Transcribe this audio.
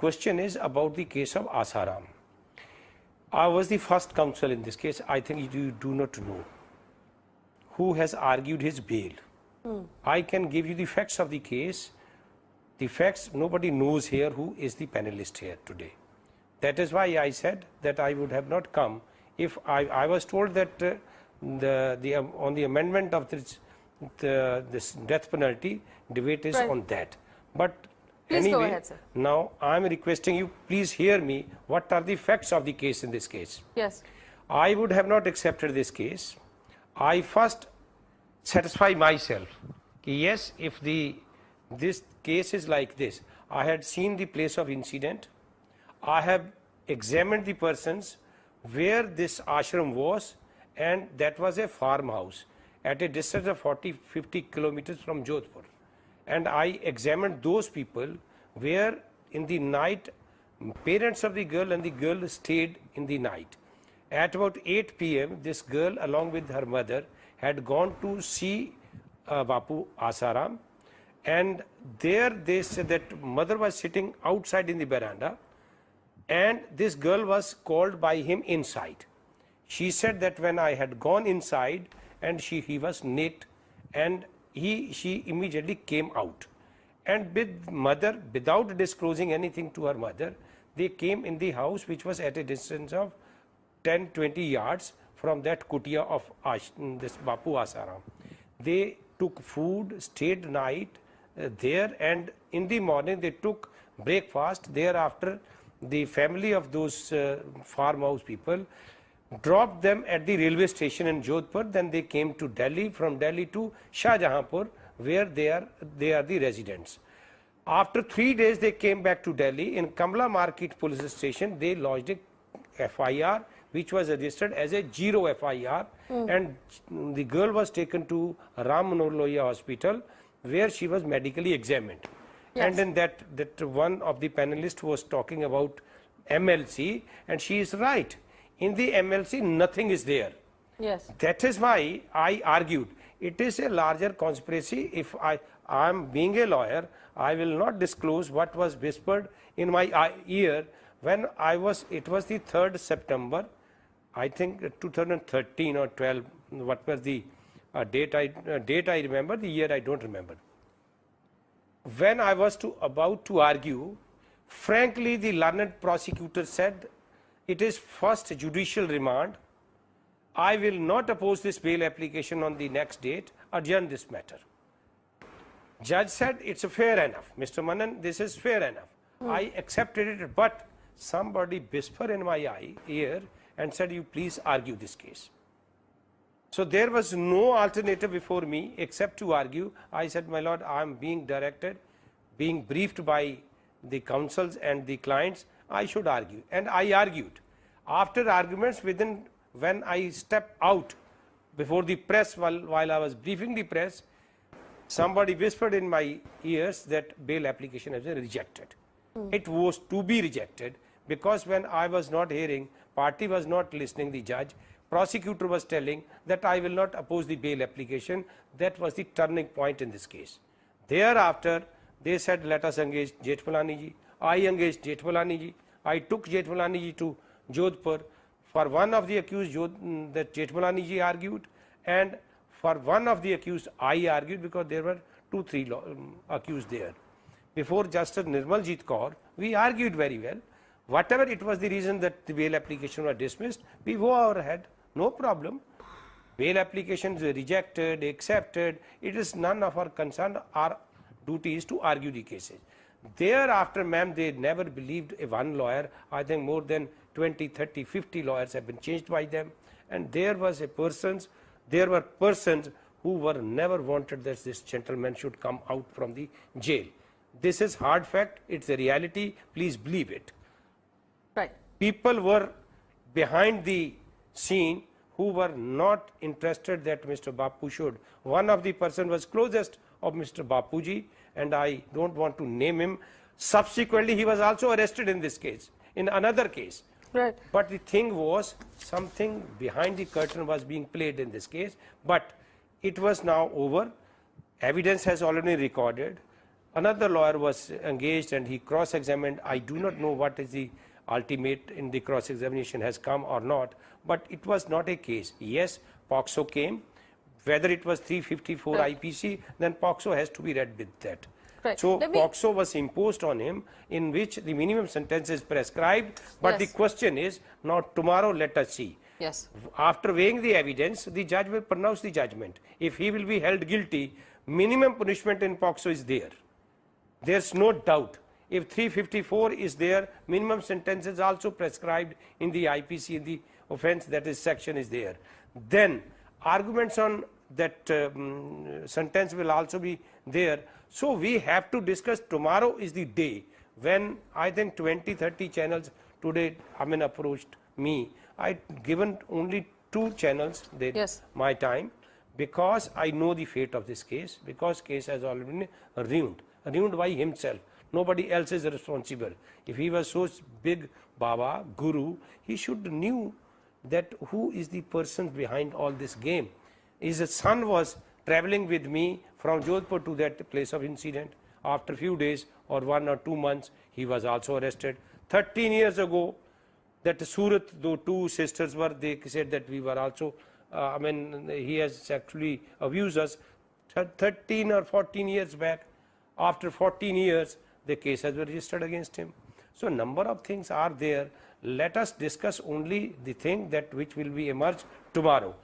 question is about the case of Asaram. I was the first counsel in this case. I think you do not know who has argued his bail. I can give you the facts of the case. The facts, nobody knows here who is the panelist here today. That is why I said that I would have not come if I was told that on the amendment of this death penalty, debate is on that. But please anyway, go ahead, sir. Now I am requesting you, please hear me. What are the facts of the case in this case? Yes. I would have not accepted this case. I first satisfy myself. Yes, if this case is like this, I had seen the place of incident. I have examined the persons where this ashram was, and that was a farmhouse at a distance of 40-50 kilometers from Jodhpur. And I examined those people where in the night parents of the girl and the girl stayed in the night. At about 8 p.m. this girl along with her mother had gone to see Bapu Asaram, and there they said that mother was sitting outside in the veranda and this girl was called by him inside. She said that when I had gone inside and he was naked, and she immediately came out, and with mother, without disclosing anything to her mother, they came in the house which was at a distance of 10-20 yards from that kutia of this Bapu Asaram. They took food, stayed night there, and in the morning they took breakfast. Thereafter the family of those farmhouse people dropped them at the railway station in Jodhpur. Then they came to Delhi, from Delhi to Shahjahanpur, where they are the residents. After 3 days they came back to Delhi. In Kamla Market police station they lodged a FIR which was registered as a 0 FIR, and the girl was taken to Ram Manohar Lohia hospital where she was medically examined. Yes. And then that one of the panelists was talking about MLC, and she is right. In the MLC nothing is there. Yes. That is why I argued it is a larger conspiracy. If I am being a lawyer, I will not disclose what was whispered in my ear when it was the 3rd September, I think 2013 or 12, what was the date I remember, the year I don't remember. When I was about to argue, frankly the learned prosecutor said, it is first judicial remand. I will not oppose this bail application on the next date. Adjourn this matter. Judge said it's fair enough. Mr. Manan, this is fair enough. I accepted it, but somebody whispered in my ear and said, you please argue this case. So there was no alternative before me except to argue. I said, my lord, I am being directed, being briefed by the counsels and the clients, I should argue. And I argued. After arguments, when I stepped out before the press while I was briefing the press, somebody whispered in my ears that bail application has been rejected. It was to be rejected because when I was not hearing, party was not listening, the judge, prosecutor was telling that I will not oppose the bail application. That was the turning point in this case. Thereafter, they said, let us engage Jethmalani ji. I engaged Jethmalani ji. I took Jethmalani ji to Jodhpur. For one of the accused, that Jethmalani ji argued, and for one of the accused, I argued, because there were 2-3 accused there. Before Justice Nirmaljit Kaur, we argued very well. Whatever it was the reason that the bail application was dismissed, we go ahead, no problem. Bail applications were rejected, accepted. It is none of our concern. Our duty is to argue the cases. Thereafter, ma'am, they never believed one lawyer. I think more than 20, 30, 50 lawyers have been changed by them. And there were persons who were never wanted that this gentleman should come out from the jail. This is hard fact. It's a reality. Please believe it. Right. People were behind the scene who were not interested that Mr. Bapu should. One of the person was closest of Mr. Bapuji, and I don't want to name him. Subsequently, he was also arrested in this case, in another case. Right. But the thing was, something behind the curtain was being played in this case, but it was now over. Evidence has already recorded. Another lawyer was engaged and he cross-examined. I do not know what is the ultimate in the cross-examination has come or not, but it was not a case. Yes, POCSO came. Whether it was 354 Right. IPC, then POCSO has to be read with that. Right. So Let me- POCSO was imposed on him, in which the minimum sentence is prescribed. But Yes. the question is, now tomorrow let us see. Yes. After weighing the evidence, the judge will pronounce the judgment. If he will be held guilty, minimum punishment in POCSO is there. There's no doubt. If 354 is there, minimum sentence is also prescribed in the IPC, in the offense that is section is there. Then arguments on that sentence will also be there. So we have to discuss. Tomorrow is the day when I think 20-30 channels today approached me. I given only 2 channels Yes. my time, because I know the fate of this case, because case has already been ruined by himself. Nobody else is responsible. If he was so big Baba, Guru, he should knew that who is the person behind all this game. His son was traveling with me from Jodhpur to that place of incident. After few days or 1 or 2 months, he was also arrested. 13 years ago, that Surat, though 2 sisters were, they said that we were also, he has actually abused us. 13 or 14 years back, after 14 years, the case has been registered against him. So number of things are there. Let us discuss only the thing that which will be emerged tomorrow.